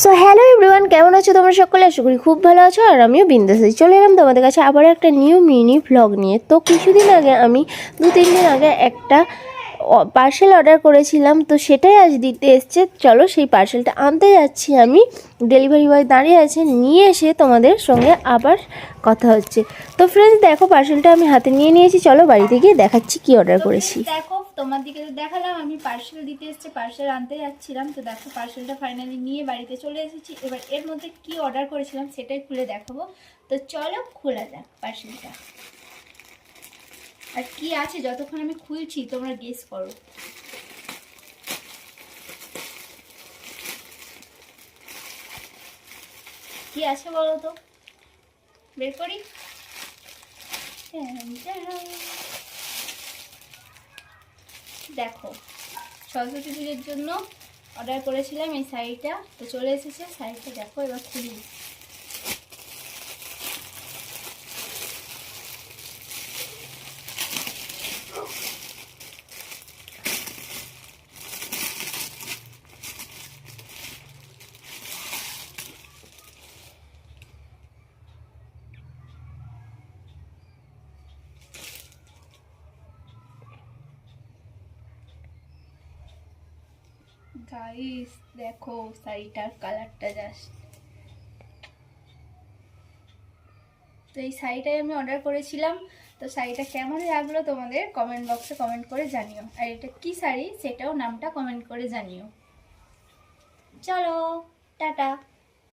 So hello everyone, কেমন আছো তোমরা সকলে? আশা করি খুব ভালো আছো। আর আমিও বিন্দাস আছি। চলে এলাম তোমাদের কাছে আবার একটা নিউ মিনি ভ্লগ নিয়ে। তো কিছুদিন আগে আমি 2-3 দিন আগে একটা পার্সেল অর্ডার করেছিলাম, তো সেটাই আজ দিতে এসছে। চলো সেই পার্সেলটা আনতে যাচ্ছি আমি। ডেলিভারি বয় দাঁড়িয়ে আছে, নিয়ে এসে তোমাদের সঙ্গে আবার কথা হচ্ছে। তো ফ্রেন্ডস দেখো, পার্সেলটা আমি হাতে নিয়ে নিয়েছি। চলো বাড়িতে গিয়ে দেখাচ্ছি কি অর্ডার করেছি। দেখো, তোমার দিকে তো দেখালাম আমি পার্সেল দিতে এসেছি, পার্সেল আনতে যাচ্ছিলাম। তো দেখো পার্সেলটা ফাইনালি নিয়ে বাড়িতে চলে এসেছি। এবার এর মধ্যে কি অর্ডার করেছিলাম সেটাই খুলে দেখাবো। তো চলো খোলা যাক পার্সেলটা। আর কি আছে যতক্ষণ আমি খুলছি তোমরা গেস করো। কি আছে বলো তো, বের করি। দেখো, সরস্বতী পুজোর জন্য অর্ডার করেছিলাম এই শাড়িটা, তো চলে এসেছে। শাড়িটা দেখো, এবার খুলি। গাইস দেখো শাড়িটার কালারটা জাস্ট। তো এই শাড়িটাই আমি অর্ডার করেছিলাম। তো শাড়িটা কেমন লাগলো তোমাদের কমেন্ট বক্সে কমেন্ট করে জানিও। আর এটা কি শাড়ি সেটাও নামটা কমেন্ট করে জানিও। চলো টাটা।